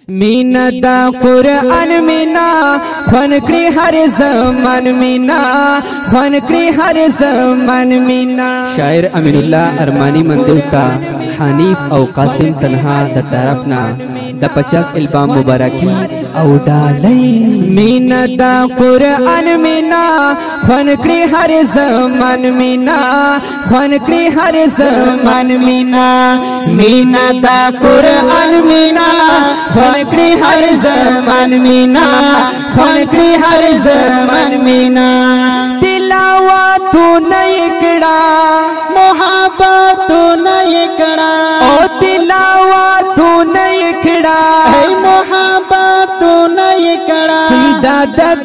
مena دا قرآن مena خوان کړی هر زمان مena خوان کړی هر زمان مena شاعر امین الله ارمانی مندل تا حنیف او قاسم تنها د طرفنا د 50 البام مبارکی او ډالۍ مena دا قرآن مena خوان کړی هر زمان مena خوان کړی هر زمان مena دا قرآن مena خوان کړی هر زمان مena خوان کړی هر زمان مena تلاوتونو کړه محبتونو کړه او تلاوتونو کړه محبتونو کړه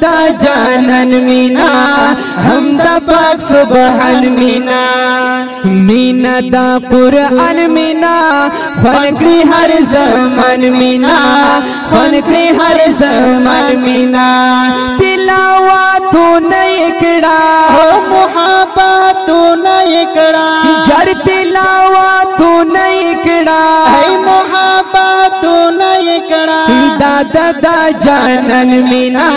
دا جانان مena هم د پاک سبحان مena دا قرآن مena خوان کړی هر زمان مena خوان کړی هر زمان مena تلاوتونو کړه محبتونو کړه جر تلاوتونو کړه محبتونو کړه دا جانان مena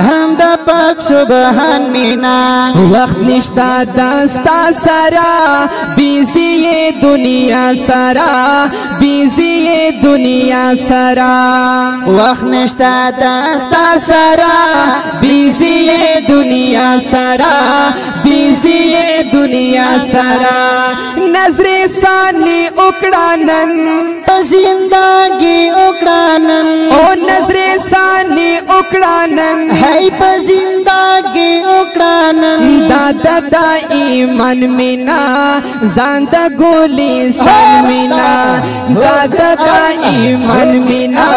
هم د پاک سبحان مena وقت نشتا داستا سرا بیزی دنیا سرا بیزی دنیا سرا وقت نشتا داستا سرا بیزی دنیا سرا بیزی دنیا سرا نظر ثانی اکڑانن زندگی اکڑانن او نظر ثانی اکڑانن ہے زندگی اکڑانن دا ایمان مena زاند گلستان مena دا ایمان مena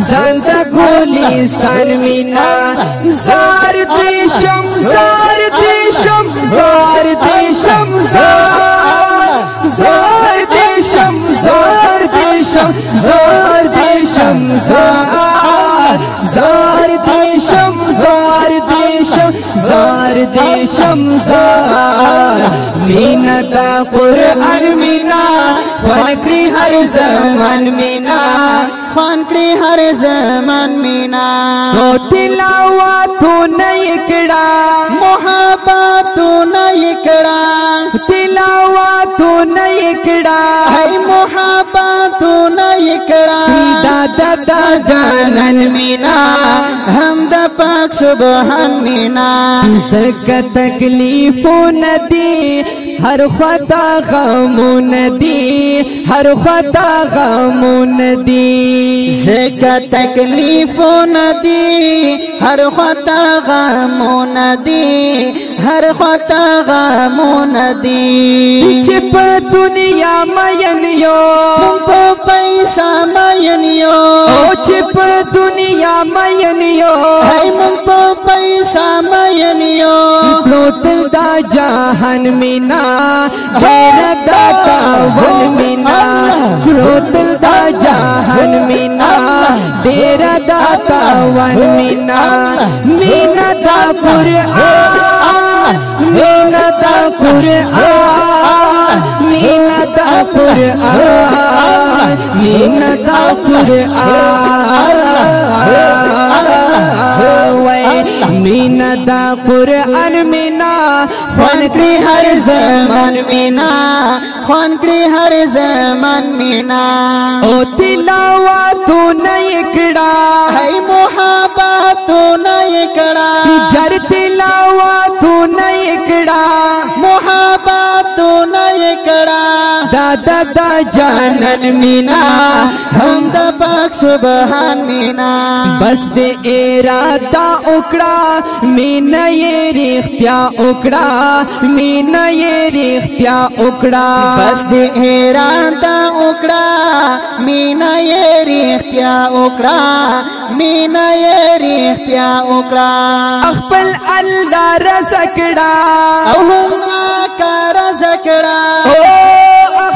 زاند گلستان مena زار دیشم زار دیشم زار دیشم زار دیشم زار دیشم زار دیشم زار دیشم زار دیشم زار دیشم زار مena دا قرآن مena خوان کړی هر زمان مena خوان کړی هر زمان مena او تلاوتونو کړه محبتونو کړه تلاوتونو کړه محبتونو کړه دا جانان مena هم د پاک سبحان مena زکه تکلیفونه دي هر خطا غمونه دي هر خطا غمونه دي زکه تکلیفونه دي هر خطا غمونه دي هر خطا غمونه دي چې په دنیا مین یو په پیسې مین یو او چې په دنیا مین یو هی مون په پیسې مین یو پروتل دا جهان مena ډېر دا تاون مena پروتل دا جهان مena ډېر دا تاون مena دا قرآن مena دا قرآن مena دا قرآن مena دا قرآن مena دا قرآن مena خوان کړی هر زمان مena خوان کړی هر زمان مena او تلاوتونو کړه ہے محبتونو کړه جر تلاوتونو کړه محبتونو کړه دا جانان مena هم د پاک سبحان مena بس دې اراده وکړه مena یې رښتیا وکړه مena یې رښتیا وکړه بس دې اراده وکړه مena یې رښتیا وکړه مena یې رښتیا وکړه خپل الله رضا کړه او هم کا رضا کړه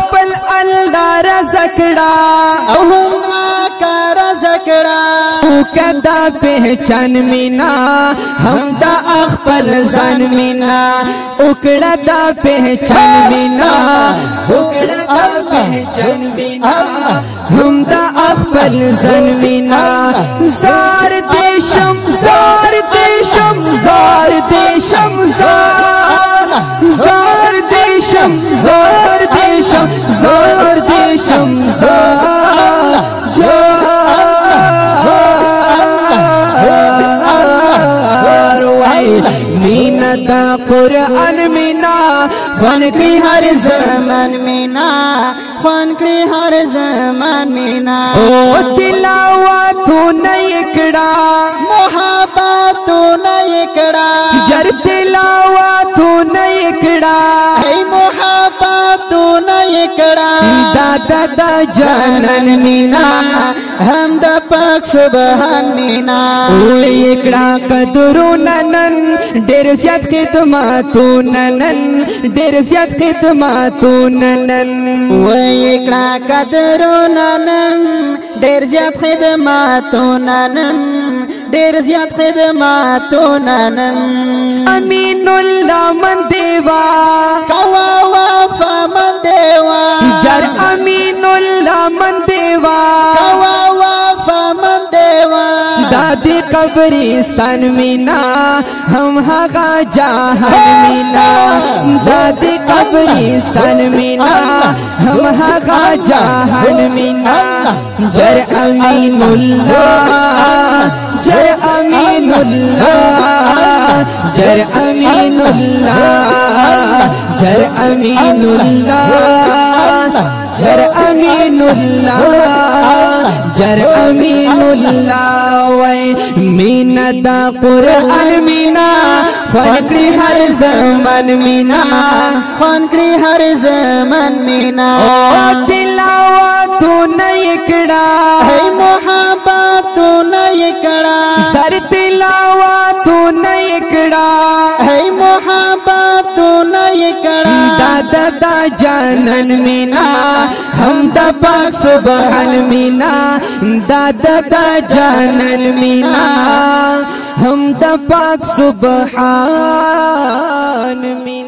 خپل الله رضا کړه او هم کا رضا کړه کدا پہچان مena هم دا خپل ځان مena وکړه دا پہچان مena وکړه دا پہچان مena هم دا خپل ځان مینا زار دې شم زار دې شم زار دې شم زار دې شم زار دې شم زار دې شم مینا دا قرآن مینا خوان کړی هر زمان مینا خوان کړی هر زمان مینا او تلاوتونو یکړه محبتونو یکړه جر تلاوتونو یکړه ای محبتونو یکړه دا جانان مینا هم د پاک سبحان مینا او یکړه قدرونه نن ډېر زیات خدماتونه نن ډېر زیات خدماتونه نن و یکړه قدرونه نن ډېر زیات خدماتونه نن ډېر زیات خدماتونه نن امین الله من دیوا کوا وفا من دیوا جر امین الله من دیوا کوا وفا من دیوا دادی قبرستان مینا هم هغه جهان مینا دادی قبرستان مینا هم هغه جهان مینا جر امین الله جر امین الله جر امین الله جر امین الله جر امین الله جر امین الله وای مینا دا قرآن مینا خوان کړی هر زمان مینا خوان کړی هر زمان مینا او تلاوتونو یکړه ای محبتونو یکړه سر تلاوتونو یکړه ای محبتونو یکړه دا جانان مینا هم د پاک سبحان مینا دا جانان مینا هم د پاک سبحان مینا